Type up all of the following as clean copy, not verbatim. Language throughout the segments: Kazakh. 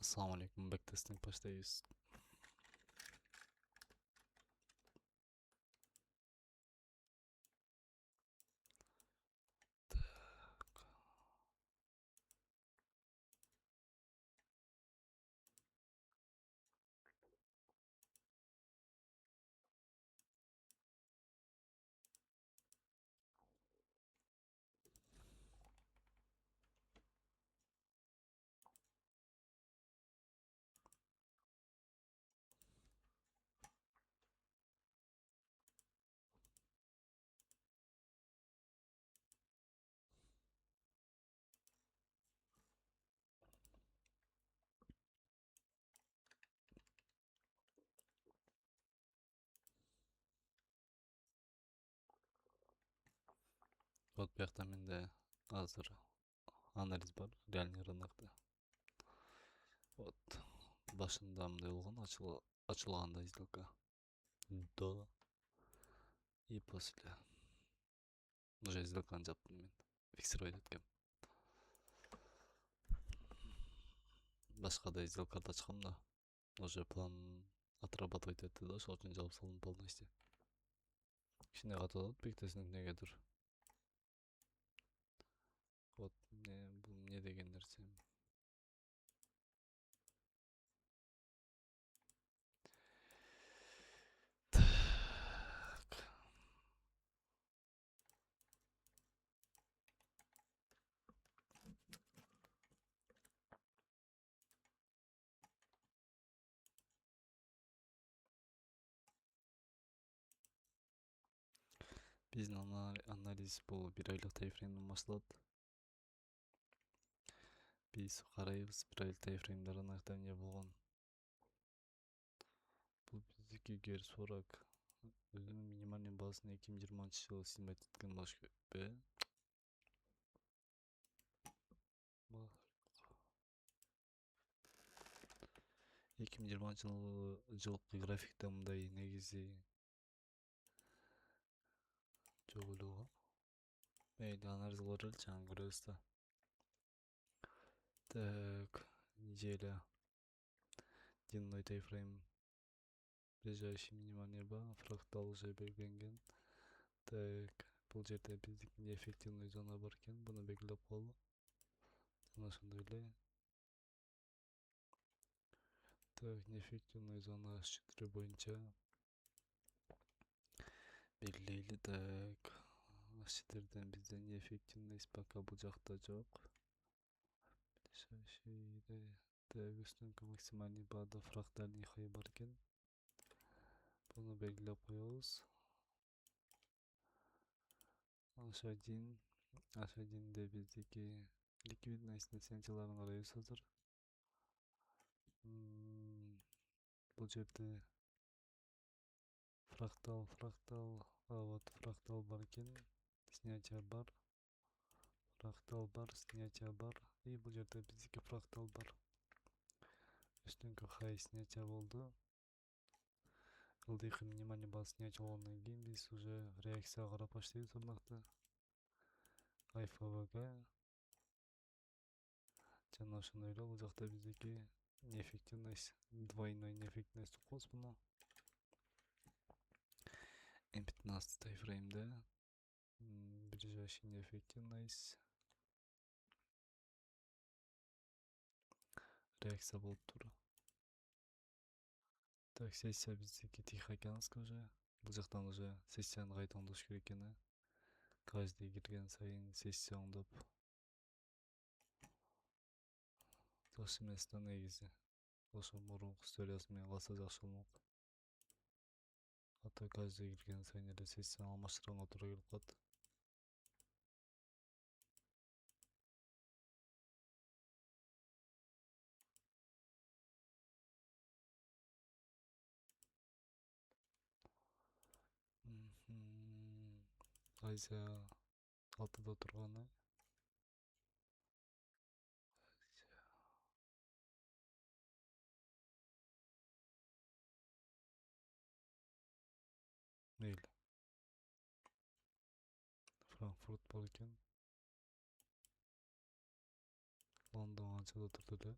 Assalamu alaikum, backtesting başlayız. Вот bu yoqda menda hozir analiz bor, реальный рынокта. Вот başında mындай болгон, açılganda сделка до и после. Уже сделканы жаптым мен. Фиксировать эткем. Башка да сделкаларды ачкам да. Уже план отрабатывать этти да, ошол үчүн жабып салдым полностью. Кичине катып атат бактестинг негедир. Вот бул эмне деген нерсе. Биздин анализ бул 1 айлык таймфреймден башталат. Биз карайбыз 1 айлык таймфреймде рынокто эмне болгон. Бул биздики Герсорак өзүнүн минимальный базасын 2020-жылы снимать эткен болуш керек. 2020-жылкы графикте мындай негизи жок эле го. Мейли анализ кылып элчи, аны көрөбүз да. Так, неделя. Дневной таймфрейм. Ближайший минимальный база, фрактал уже белгиленген. Так, бул жерде биздики неэффективный зона бар экен, буну белгилеп коелу. Жана ошондой эле. Так, неэффективный зона H4 боюнча белгилейли. Так, H4ден бизде неэффективность пока бул жакта жок. Так, үстүнкү максимальный баада фрактальный хай бар экен. Буну белгилеп коебуз. H1де биздики ликвидность нерселерин карайбыз азыр. Бул жерде фрактал бар экен. Снятие бар. Фрактал бар, снятие бар. И бул жерде биздики фрактал бар. Үстүнкү хай снятие болду. LDX минимальный база снятие болгондон кийин биз уже реакцияга карап баштайбыз рынокто. IFVG жана ошондой эле бул жакта биздики неэффективность, двойной неэффективность окуйбуз буну. М15 таймфреймде ближайший неэффективность реакция болуп тур. Так, сессия биздики Тихоокеанский уже. Бул жактан уже сессияны кайта оңдош керек экен. Каждый кирген сайын сессия оңдоп. Жакшы эмес да негизи. Ошо мурунку историясы менен калса жакшы болмок. А то каждый кирген сайын эле сессияны алмаштырганга туура келип калат. Азия 6-да турганы. Мейли. Франкфурт бар экен. Лондон анчада турду эле.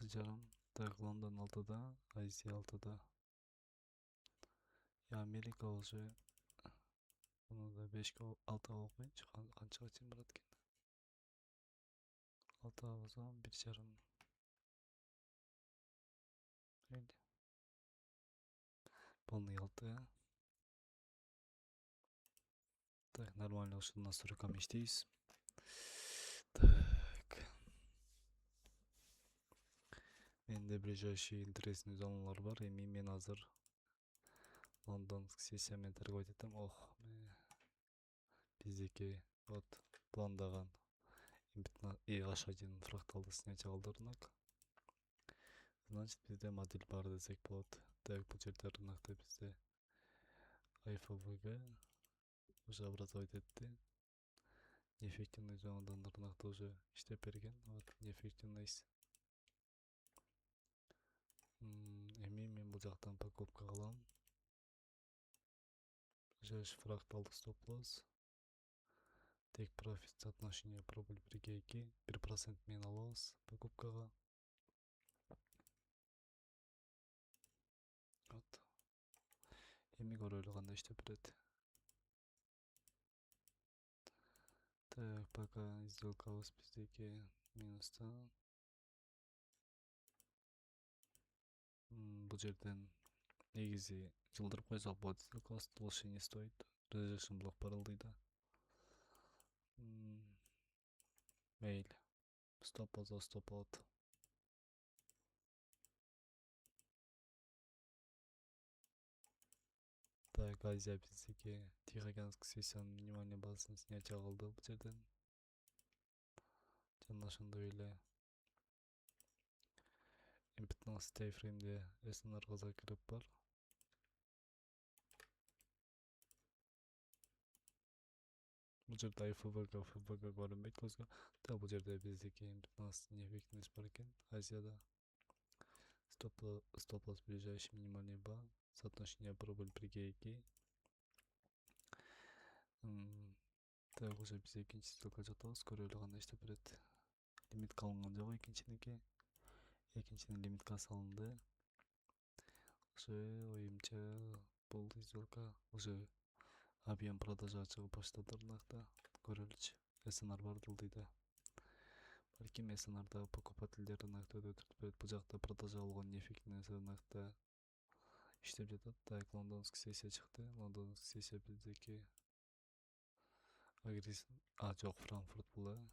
6,5. Так, Лондон 6-да, Азия 6-да. Америка уже bunu da 5'e 6'a okuyunca kaçağa için Murat gene. 6'a o zaman 1,5. Öyle. Полный 6. Так, нормально, что на 40 вместись. Так. Менде ближайшие интересные зоналар бар. Эми мен азыр Лондонский сессиямен торговать этем. Ох, биздики вот пландаган H1 фракталды снять алды рынок. Значит, bizde модель бар десек болот. Так, бул жерде рынокто бизде IFVG уже образовать этти. Неэффективный зонадан рынокто уже иштеп берген. Вот неэффективность. Эми мен бул жактан покупка кылам. Ближайший фракталды стоп-лосс. Take profit соотношение прибыль 1,2. 1% мен алабыз покупкага. Вот. Эми көрөлү кандай иштеп берет. Так, пока сделкабыз биздики минуста. Бул жерден негизи жылдырып койсок болот. Сделкабыз лучше не стоит. Rejection блок барылдыйда. Мейли. Стоп болсо стоп болот. Так, Азия биздики Тихоокеанский сессиянын внимание базасын снятия кылды бул жерден. Жана ошондой эле М15 тайфреймде SNR кызга кирип бар. Бул жерде IFVG, FVG көрүнбөйт көзгө. Так, бул жерде биздики М15 неэффективность бар экен. Азияда стоп-лосс ближайший минимальный ба. Соотношение прибыль 1,2. Так, уже биз экинчи сделка жатабыз. Көрөлү кандай иштеп берет. Лимит калынган жок экинчиники. Экинчинин лимитка салынды. Уже оюмча бул сделка уже объем продажа чыгып баштады рынокто. Көрөлүчү. SNR бар дылдыйда. Балким SNR'да покупательдер рынокто өтүрүп берет. Бул жакта продажа алган неэффективность рынокто иштеп жатат. Так, лондонский сессия чыкты. Лондонский сессия биздики жок, Франкфурт бул.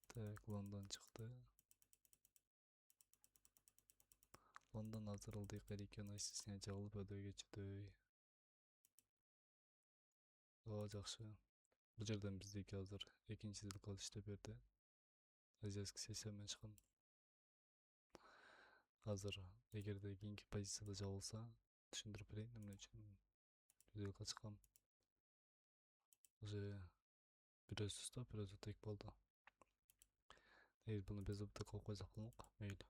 Так, Лондон чыкты. Лондон азыр ылдыйк региональный снятие кылып өдөй кетчүдөй. О, жакшы. Бул жерден биздики азыр экинчи сделка иштеп берди. Азияский сессия менен чыккан. Азыр эгерде кийинки позицияда жабылса, түшүндүрүп берейин эмне үчүн сделка чыккан. Уже бирөөсү стоп, бирөөсү тек болду. Буну без убытка коюп койсок болмок. Мейли.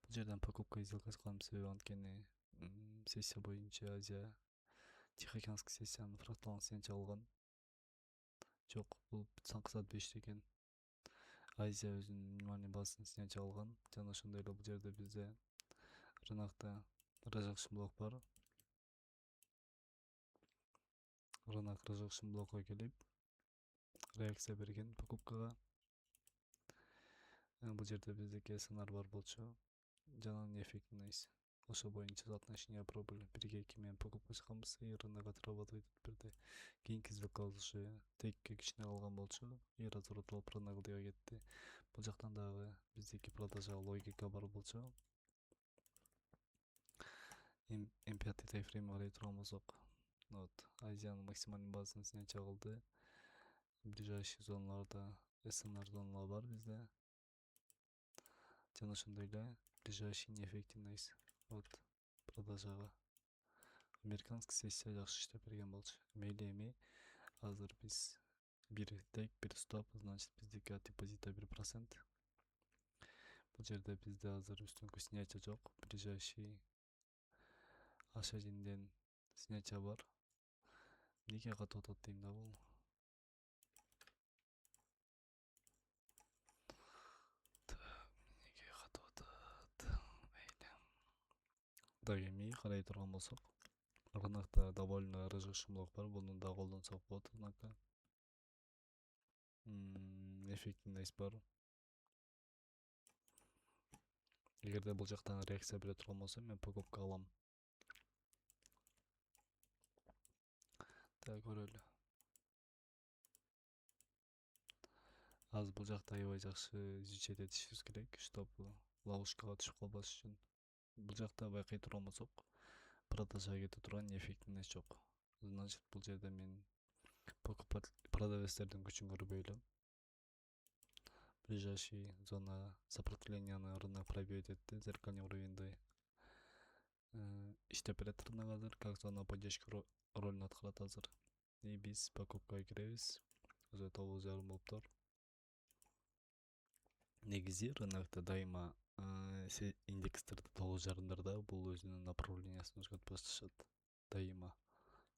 Бул жерден покупка сделка чыккан себеби анткени сессия боюнча Азия Тихоокеанский сессиянын фракталын снятия алган. Жок, бул соңку саат 5 экен. Азия өзүнүн внимание базасын снятия алган. Жана ошондой эле бул жерде бизде рынокто rejection блок бар. Рынок rejection блокко келип реакция берген покупкага. Бул жерде биздики SNR бар болчу. Жана неэффективность. Ошо боюнча соотношение прибыль 1,2 менен покупка чыкканбыз. И рынок отрабатывать этип берди. Кийинки сделкабыз уже текке кичине калган болчу. И разворот алып рынок ылдыйга кетти. Бул жактан дагы биздики продажа логика бар болчу. М5 тайфрейм карай турган болсок, вот Азиянын максимальный базасын снятия кылды. Ближайший зоналарда SNR зоналар бар бизде. Жана ошондой эле ближайший неэффективность. Вот продажага американский сессия жакшы иштеп берген болчу. Мейли эми азыр биз бир тек, бир стоп, значит биздики от депозита 1%. Бул жерде бизде азыр үстүңкү снятие жок. Ближайший H1ден снятие бар. Эмнеге катып атат дейм да бул. Так эми карай турган болсок, рынокта довольно разжигшумдук бар. Буну да колдонсок болот рынокко. Эффективность бар. Эгерде бул жактан реакция бере турган болсо, мен покупка алам. Так, көрөлү. Азыр бул жакта аябай жакшы изучать этишибиз керек, чтобы ловушкага түшүп калбаш үчүн. Бул жакта байкай турган болсок, продажага кете турган эффективность жок. Значит, бул жерде мен продавецтердин күчүн көрбөй элем. Ближайший зона сопротивления рынок пробьет этти, зеркальный уровень иштеп берет рынок азыр, как зона поддержки ролун аткарат азыр. И биз покупкага киребиз. Уже 9,5 болуптур. Негизи рынокто дайыма индекстерди 9,5 бул өзүнүн направлениясын өзгөртүп башташат. Дайыма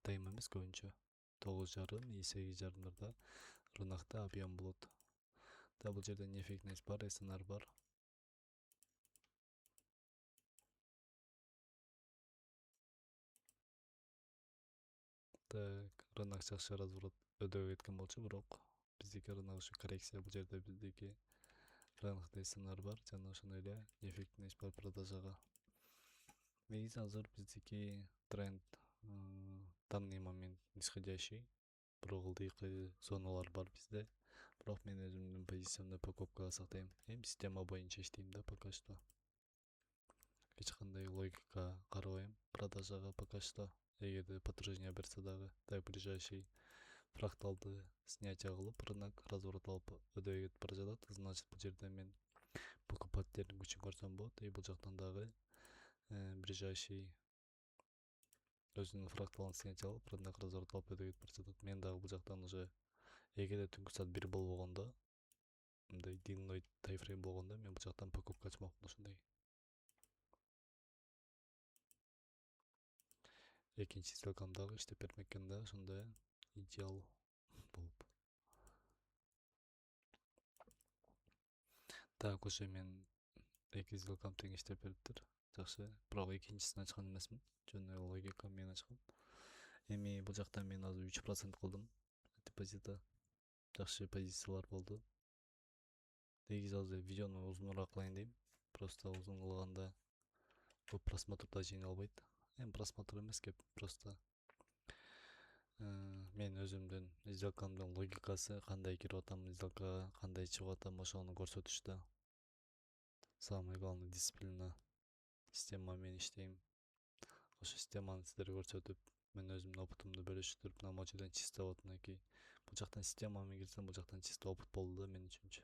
эмес көбүнчө 9,5 и 8,5 рынокто объем болот. Да, бул жерде эффективность бар, СНР бар. Так, рынок жакшы разворот өдөгө кеткен болчу, бирок биздики рынок ушу коррекция. Бул жерде биздики рынокто СНР бар жана ошондой эле эффективность бар продажага. Негизи азыр биздики тренд данный момент нисходящий. Бирок ылдыйкы зоналар бар бизде. Бирок мен өзүмдүн позициямды покупкага сактайм. Эми система боюнча иштейм да пока что. Эч кандай логика карабайм продажага пока что. Эгерде подтверждение берсе дагы, так ближайший фракталды снятие кылып, рынок разворот алып өдөгө кетип бара жатат. Значит, бул жерде мен покупательдин күчүн көрсөм болот. И бул жактан дагы ближайший өзүнүн фракталын снятие алып, рынок разворот алып өдөгө кетип бара жатат. Мен дагы бул жактан уже эгерде түнкү саат 1 болбогондо, мындай дневной тайфрейм болгондо, мен бул жактан покупка ачмакмын ошондой. Экинчи сделкам дагы иштеп бермек экен да, ошондой идеал болуп. Так, уже мен 2 сделкам тең иштеп бериптир. Жакшы. Бирок экинчисин ачкан эмесмин. Жөн эле логика менен ачкам. Эми бул жакта мен азыр 3% кылдым депозита. Жакшы позициялар болду. Негизи азыр видеону узунураак кылайын дейм. Просто узун кылганда көп просмотрда жеңе албайт. Эми просмотр эмес кеп, просто мен өзүмдүн сделкамдын логикасы, кандай кирип атам сделкага, кандай чыгып атам, ошону көрсөтүштө. Самый главный дисциплина. Система менен иштейм. Ошо системаны сиздерге көрсөтүп, мен өзүмдүн опытымды бөлүштүрүп, мына могу жерден чисто вот мынакей. Бул жактан система менен кирсем, бул жактан чисто опыт болду да мен үчүнчү.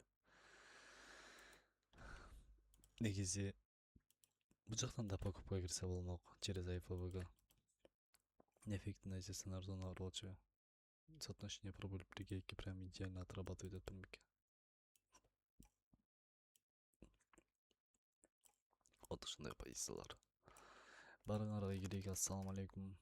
Негизи бул жактан да покупкага кирсе болмок через IFBG. Эффективность СНР зона болчу. Соотношение прибыль при гейке прям идеально отрабатывает этот примик. Вот ушундай позициялар. Барыңарга ийгилик, ассаламу алейкум.